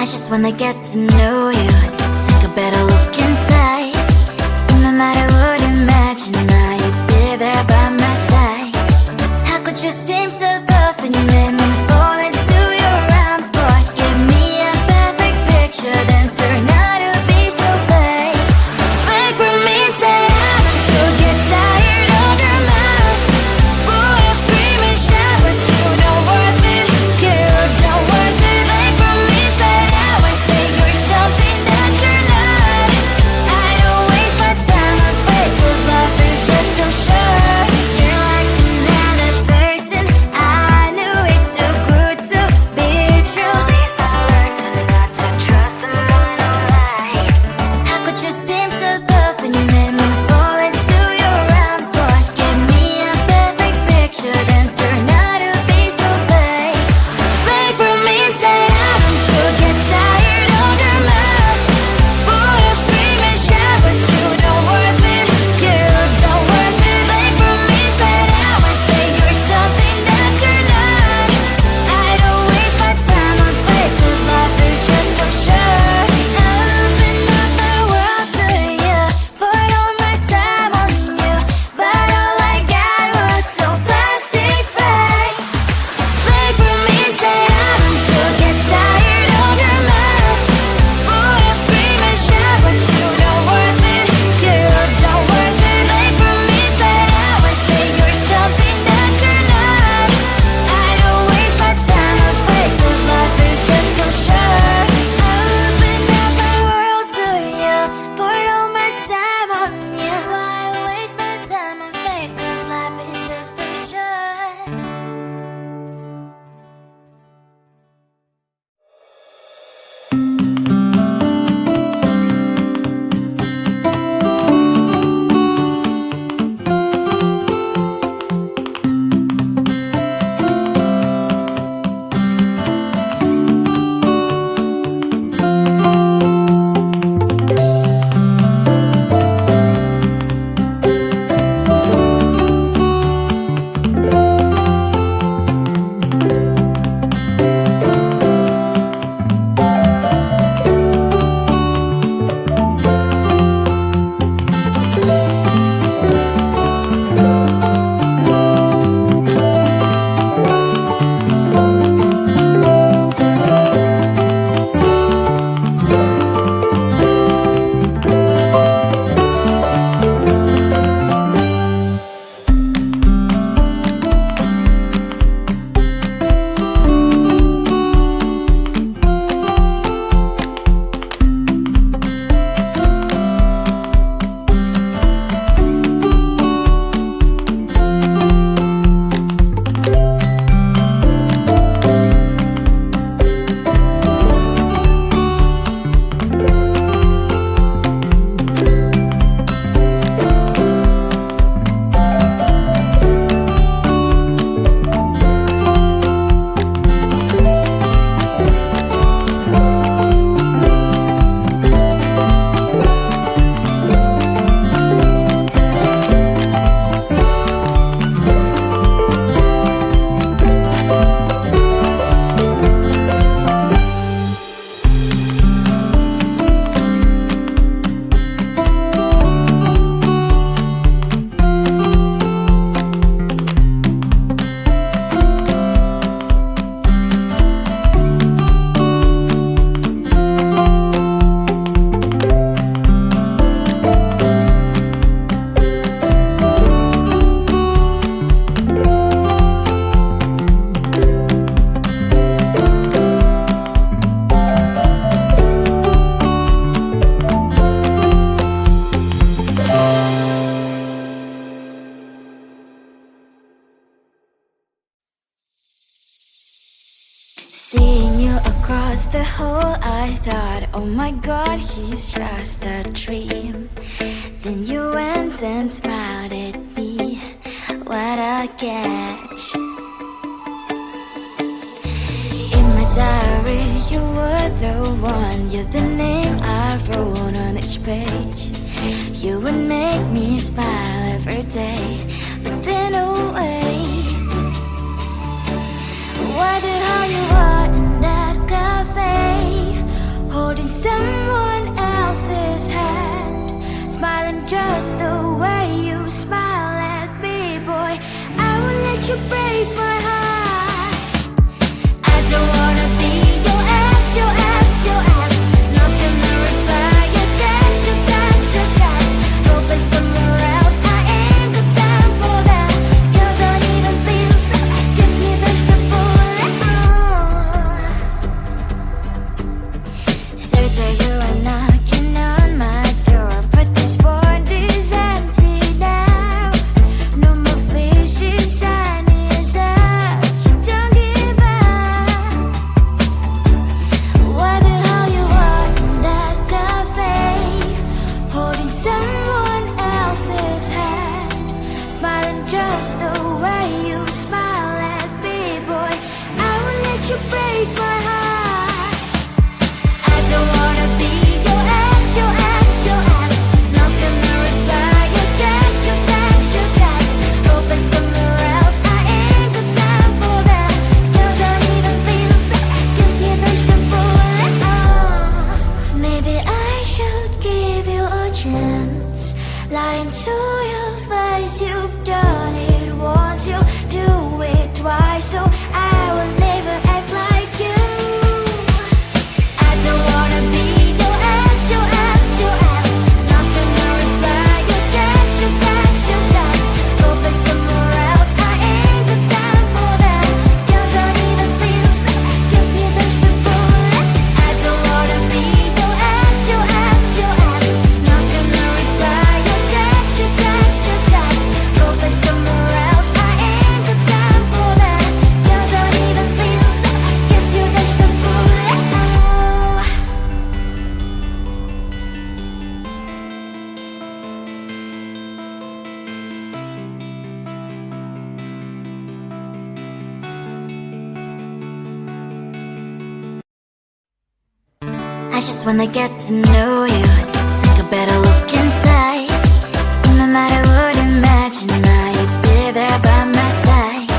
I just wanna get to know you, take a better look inside. No matter what, imagine now you'd be there by my side. How could you seem so perfect? You made me fall into your arms, boy. Give me a perfect picture, then turn out to be so fake. Fake from inside, I'm sure get tired of your mouth. Full of scream and shout, but you don't worth it. You don't worth it. Fake from inside out, I say you're something that you're not. I don't waste my time on fake, 'cause life is just too short. You're like another person, I knew it's too good to be true. I learned to not to trust someone no lie. How could you seem so perfect? You made me fall into your arms, boy. Give me a perfect picture, then turn out to be so fake. Fake from inside out, I'm sure get tired of your mouth. Full of scream and shout, but you don't worth it. You don't worth it. Fake from inside out, I say you're something that you're not. I don't waste my time on fake, 'cause life is just too short. I open up the world to you, poured all my time on you, but all I got was so plastic fake. Fake from inside out, I'm sure get tired of your mouth. Full of scream and shout, but you don't worth it. You don't worth it. Fake from inside out, I say you're something that you're not. I don't waste my time on fake, 'cause life is just too short. I open up the world to you, poured all my time on you. Why waste my time on fake, 'cause life is just too short. Seeing you across the hall, I thought, oh my God, he's just a dream. Then you went and smiled at me. What a catch. In my diary, you were the one. You're the name I wrote on each page. You would make me smile every day. But then, oh wait, why the hell you are in that cafe? I just wanna get to know you, take a better look inside. No matter what, imagine now you'd be there by my side.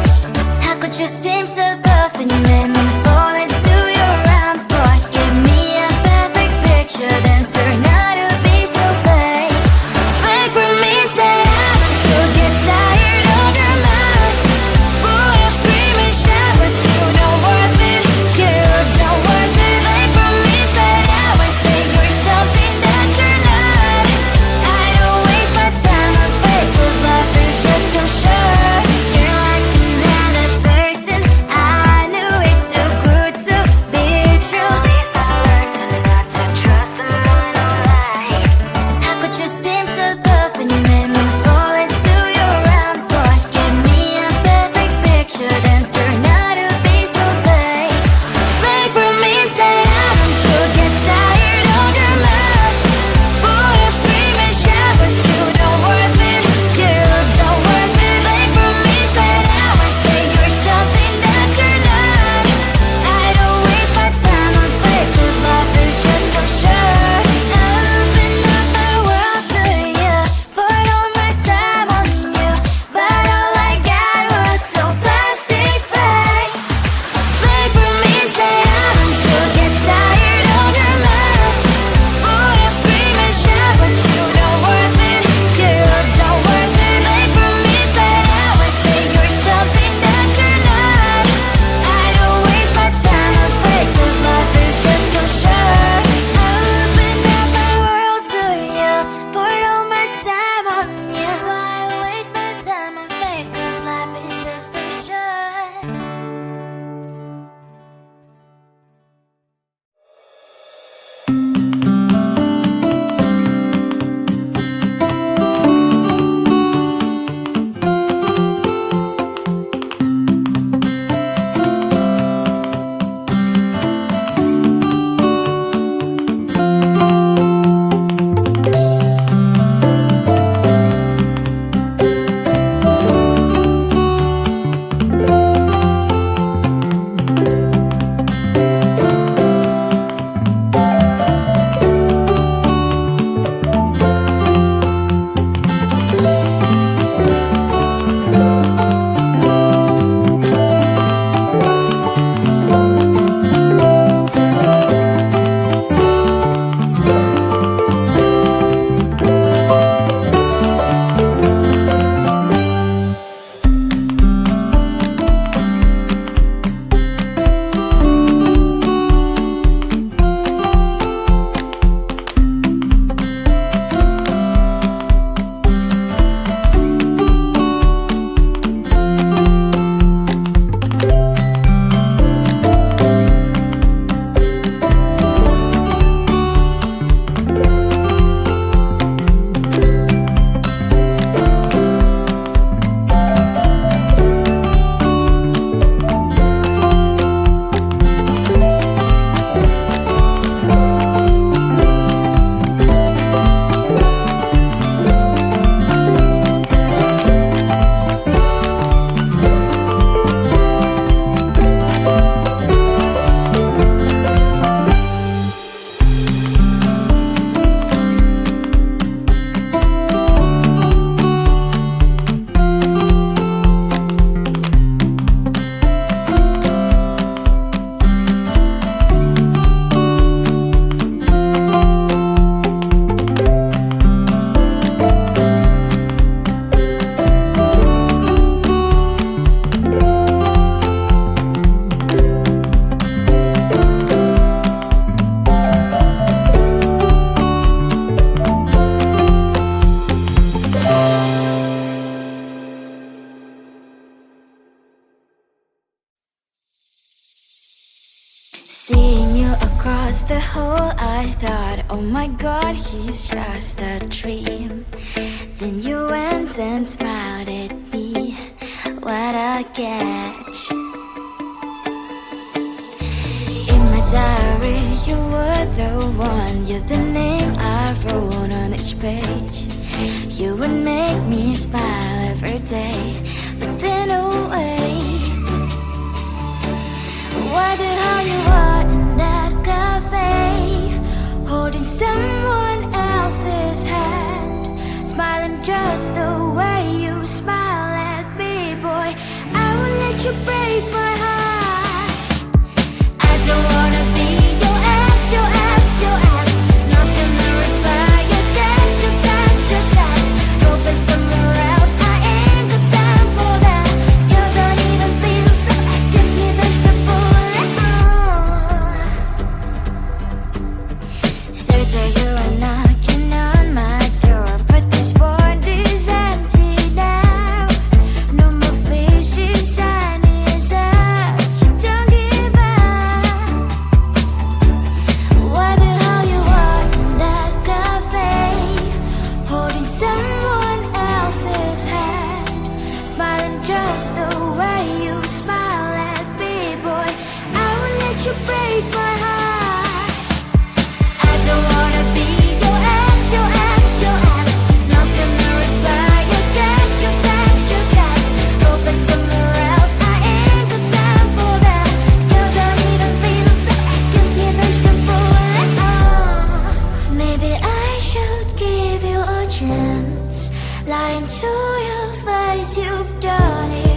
How could you seem so perfect? You made me fall into your arms, boy. Give me a perfect picture, then turn out to be so fake. Fake for me, say I'm sure get tired of your mask. Full of scream and shout, but you don't worth it. You don't worth it. Fake for me, say I would say you're something that you're not. I don't waste my time on fake, 'cause life is just too short. You're like another person. I knew it's too good to be true. I learned to not to trust someone who lies. How could you seem so perfect? You made me fall into your arms, boy. Give me a perfect picture, then turn out to be so fake. Fake for me, say I'm sure get tired of your mask. Full of scream and shout, but you don't worth it. You don't worth it. Fake for me, say I would say you're something that you're not. I don't waste my time on fake, 'cause life is just too short. I open up my world to you, poured all my time on you, but all I got was so plastic fake. Fake for me, say I'm sure get tired of your mask. Full of scream and shout, but you don't worth it. You don't worth it. Fake for me, say I would say you're something that you're not. I don't waste my time on fake, 'cause life is just too short. I opened up my world to you, poured all my time on you. Why waste my time on fake, 'cause life is just too short. Seeing you across the hall, I thought, oh my God, he's just a dream. Then you went and smiled at me. What a catch. In my diary, you were the one. You're the name I wrote on each page. You would make me smile every day. But then, oh wait, why did how you are in that cafe? patience. Lying to your face, you've done it.